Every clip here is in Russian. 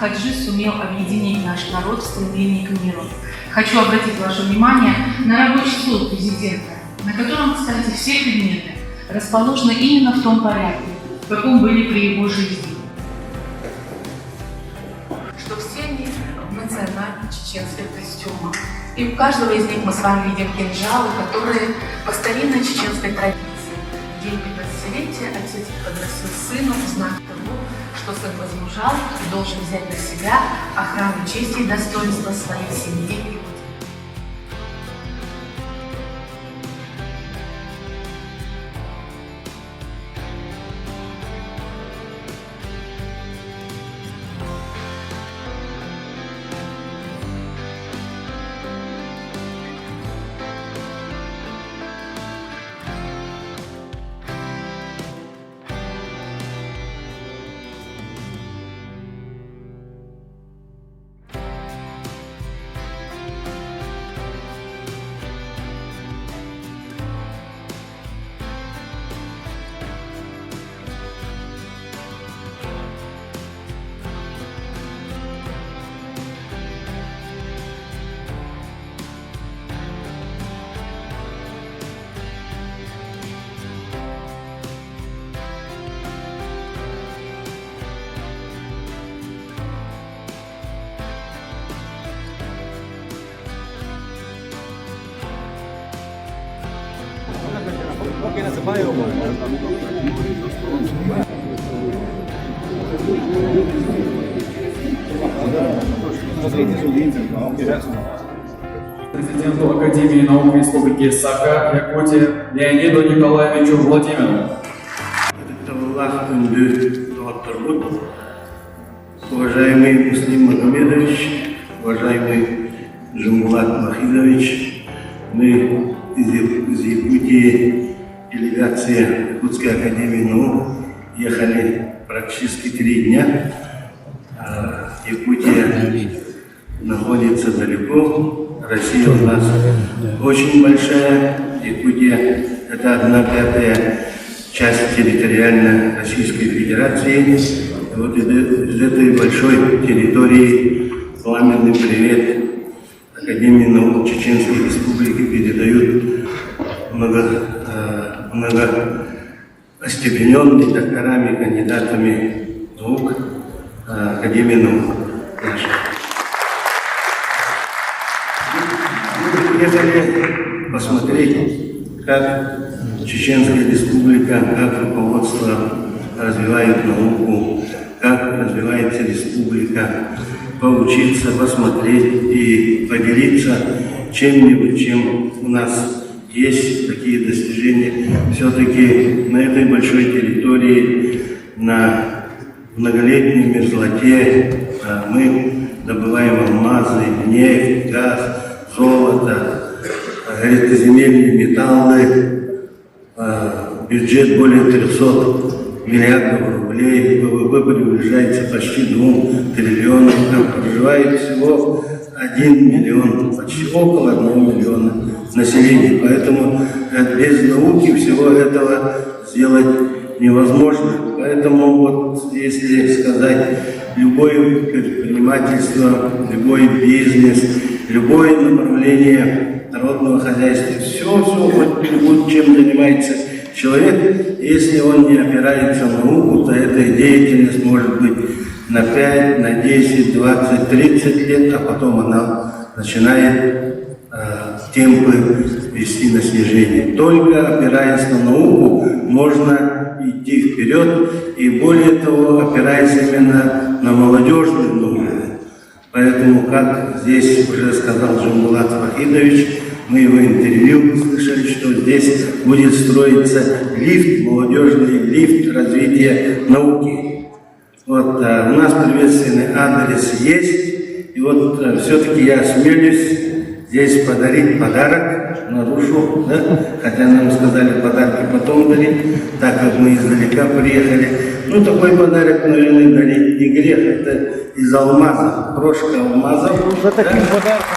Хаджи сумел объединить наш народ в стремлении к миру. Хочу обратить ваше внимание на рабочий стол президента, на котором, кстати, все предметы расположены именно в том порядке, в каком были при его жизни. Что все они в национальных чеченских костюмах. И у каждого из них мы с вами видим кинжалы, которые по старинной чеченской традиции. В день 15-летия отец подрастил сыну в знак того, что сын возмужал и должен взять на себя охрану чести и достоинства своей семьи и его. Президенту Академии наук Республики Саха-Якутия Леониду Николаевичу Владимирову. Уважаемый Муслим Магомедович, уважаемый Джамбулат Махидович, мы из Якутии, делегация Якутской Академии наук, ехали практически 3 дня. Якутия находится далеко, Россия у нас очень большая, Якутия – это 1/5 часть территориально Российской Федерации. И вот из этой большой территории пламенный привет Академии наук Чеченской Республики передают многостепененный докторами, кандидатами наук Академии наук. Мы приехали посмотреть, как Чеченская Республика, как руководство развивает науку, как развивается республика, поучиться, посмотреть и поделиться чем-нибудь, чем у нас есть такие достижения. Все-таки на этой большой территории, на многолетней мерзлоте мы добываем алмазы, нефть, газ, золото, редкоземельные металлы, бюджет более 300 миллиардов рублей, ВВП приближается почти 2 триллионам, там проживает всего 1 миллион, почти около 1 миллиона населения. Поэтому без науки всего этого сделать невозможно. Поэтому вот если сказать, любое предпринимательство, любой бизнес, любое направление народного хозяйства, все, чем занимается человек, если он не опирается на науку, то эта деятельность может быть на 5, на 10, 20, 30 лет, а потом она начинает темпы вести на снижение. Только опираясь на науку, можно идти вперед, и более того, опираясь именно на молодежную науку. Поэтому, как здесь уже сказал Джамбулат Махидович, мы его интервью слышали, что здесь будет строиться лифт, молодежный лифт развития науки. Вот, у нас приветственный адрес есть, и вот все-таки я осмелюсь здесь подарить подарок на душу, да? Хотя нам сказали подарки потом дарить, так как мы издалека приехали. Ну, такой подарок, наверное, дарить не грех, это из алмаза, брошка алмазов. За таким подарком.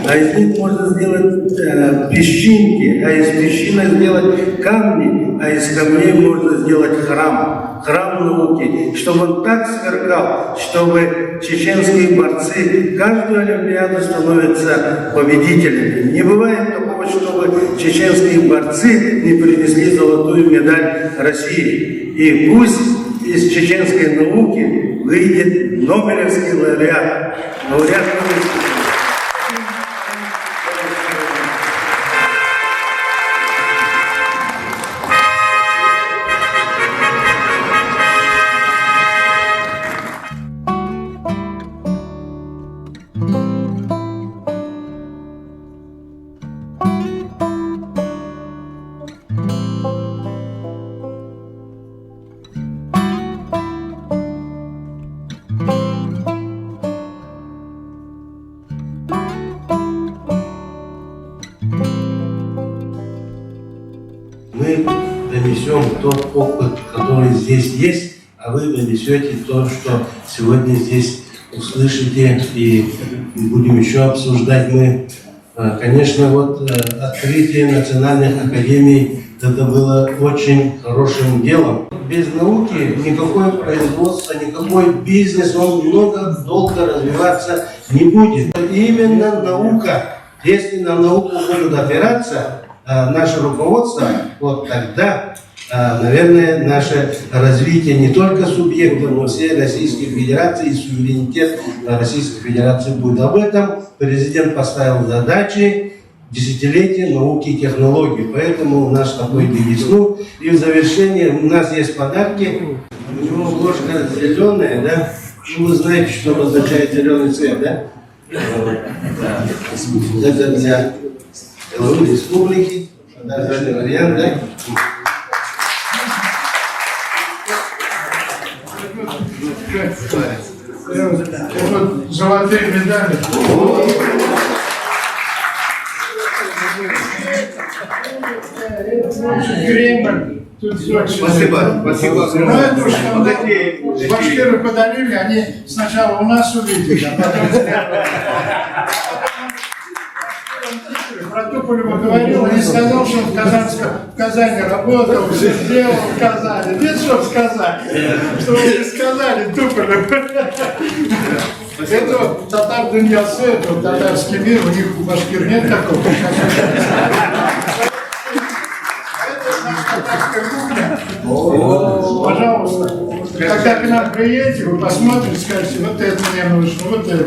А из них можно сделать песчинки, а из песчинок сделать камни, а из камней можно сделать храм, храм науки, чтобы он так сверкал, чтобы чеченские борцы каждую Олимпиаду становятся победителями. Не бывает такого, чтобы чеченские борцы не принесли золотую медаль России. И пусть из чеченской науки выйдет Нобелевский лауреат. Лауреат Нобелевский. Мы донесем тот опыт, который здесь есть, а вы донесете то, что сегодня здесь услышите, и будем еще обсуждать. Мы, конечно, вот открытие национальных академий, это было очень хорошим делом. Без науки никакое производство, никакой бизнес, он долго развиваться не будет. Именно наука, если на науку будут опираться, наше руководство, вот тогда, наверное, наше развитие не только субъекта, но всей Российской Федерации и суверенитет Российской Федерации будет. Об этом президент поставил задачи десятилетия науки и технологий. Поэтому у нас такой девиз. Ну, и в завершение у нас есть подарки. У него ложка зеленая, да? Ну, вы знаете, что означает зеленый цвет, да? Это для Белорусской Республики, подарочный вариант, да? Вот золотые медали. Кремль. Тут Спасибо, спасибо. Ну, это уж башкиры подарили, они сначала у нас увидели, а потом про Туполева говорил и сказал, что в Казани работал, все сделал в Казани. Нет, что сказать, что вы не сказали, Туполев. Это вот татар Дуньясы, это вот татарский мир, у них у башкир нет такого. Пожалуйста, когда к нам приедете, вы посмотрите, скажете, вот это мне нужно, вот это.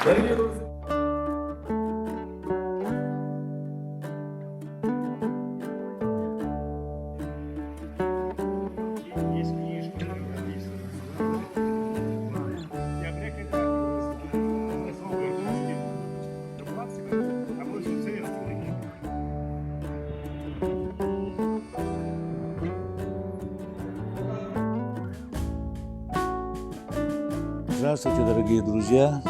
Дорогие друзья, Есть книжки написаны. Я приехал с новой книжки. До 20 минут. А больше советские. Здравствуйте, дорогие друзья!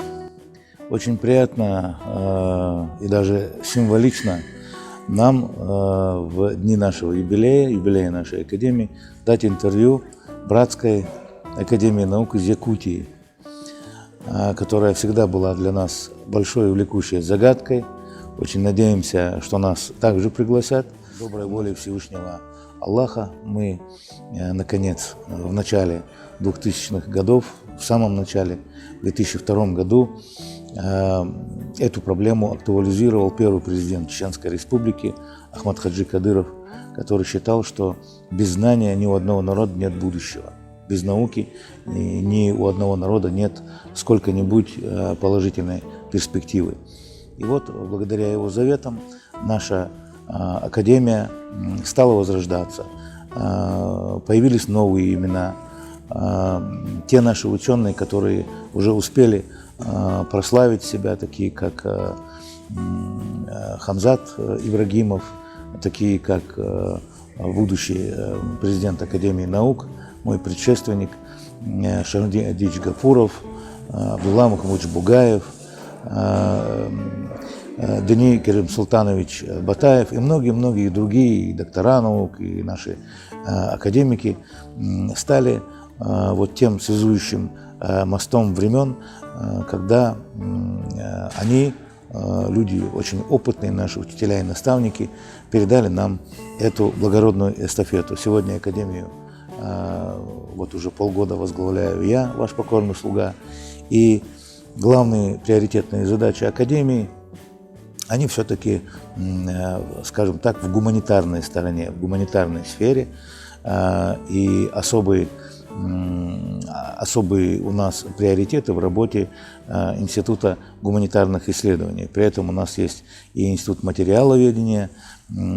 Очень приятно и даже символично нам в дни нашего юбилея нашей академии, дать интервью Братской академии наук из Якутии, которая всегда была для нас большой и влекущей загадкой. Очень надеемся, что нас также пригласят. Доброй волей Всевышнего Аллаха мы, наконец, в начале 2000-х годов, в самом начале, в 2002 году, эту проблему актуализировал первый президент Чеченской Республики Ахмад Хаджи Кадыров, который считал, что без знания ни у одного народа нет будущего. без науки ни у одного народа нет сколько-нибудь положительной перспективы. И вот благодаря его заветам наша академия стала возрождаться. Появились новые имена. Те наши ученые, которые уже успели прославить себя, такие как Хамзат Ибрагимов, такие как будущий президент Академии наук, мой предшественник Шармдин Адич Гафуров, Абдулла Мухаммадович Бугаев, Дени Керим Султанович Батаев и многие-многие другие, и доктора наук, и наши академики стали вот тем связующим мостом времен, когда они, люди очень опытные, наши учителя и наставники, передали нам эту благородную эстафету. Сегодня Академию вот уже полгода возглавляю я, ваш покорный слуга, и главные приоритетные задачи Академии, они все-таки, скажем так, в гуманитарной стороне, в гуманитарной сфере, и особые у нас приоритеты в работе Института гуманитарных исследований. При этом у нас есть и Институт материаловедения,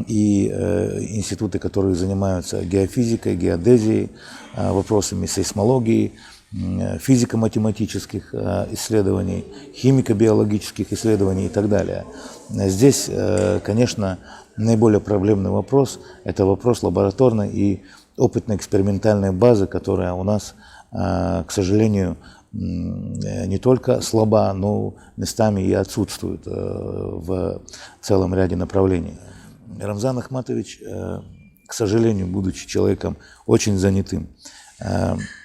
и институты, которые занимаются геофизикой, геодезией, вопросами сейсмологии, физико-математических исследований, химико-биологических исследований и так далее. Здесь, конечно, наиболее проблемный вопрос – это вопрос лабораторной и опытно-экспериментальной базы, которая у нас, к сожалению, не только слаба, но местами и отсутствует в целом ряде направлений. Рамзан Ахматович, к сожалению, будучи человеком очень занятым,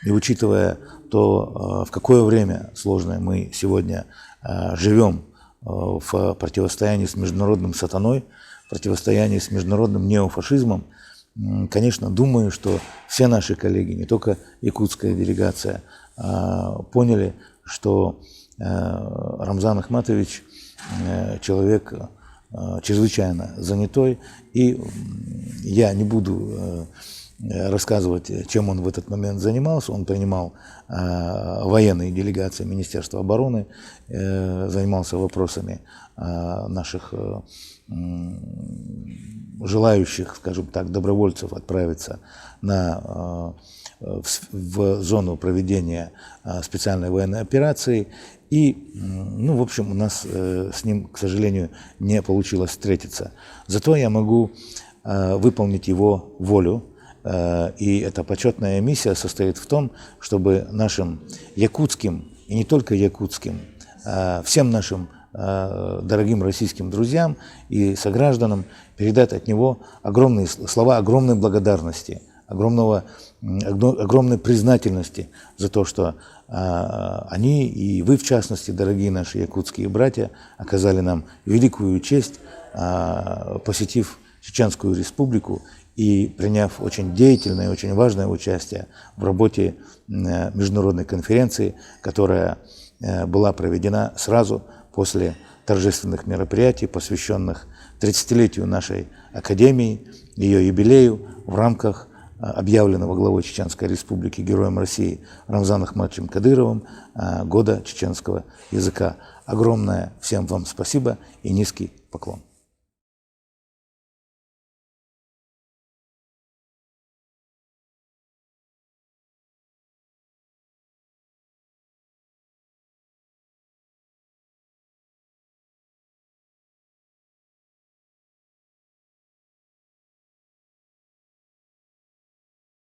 и учитывая то, в какое время сложное мы сегодня живем в противостоянии с международным сатаной, в противостоянии с международным неофашизмом, конечно, думаю, что все наши коллеги, не только якутская делегация, поняли, что Рамзан Ахматович человек чрезвычайно занятой, и я не буду рассказывать, чем он в этот момент занимался. Он принимал военные делегации Министерства обороны, занимался вопросами наших желающих, скажем так, добровольцев отправиться в зону проведения специальной военной операции. И, в общем, у нас с ним, к сожалению, не получилось встретиться. Зато я могу выполнить его волю. И эта почетная миссия состоит в том, чтобы нашим якутским, и не только якутским, всем нашим дорогим российским друзьям и согражданам передать от него огромные слова огромной благодарности, огромной признательности за то, что они, и вы в частности, дорогие наши якутские братья, оказали нам великую честь, посетив Чеченскую Республику и приняв очень деятельное и очень важное участие в работе международной конференции, которая была проведена сразу после торжественных мероприятий, посвященных 30-летию нашей Академии, ее юбилею в рамках объявленного главой Чеченской Республики Героем России Рамзаном Ахматовичем Кадыровым года чеченского языка. Огромное всем вам спасибо и низкий поклон.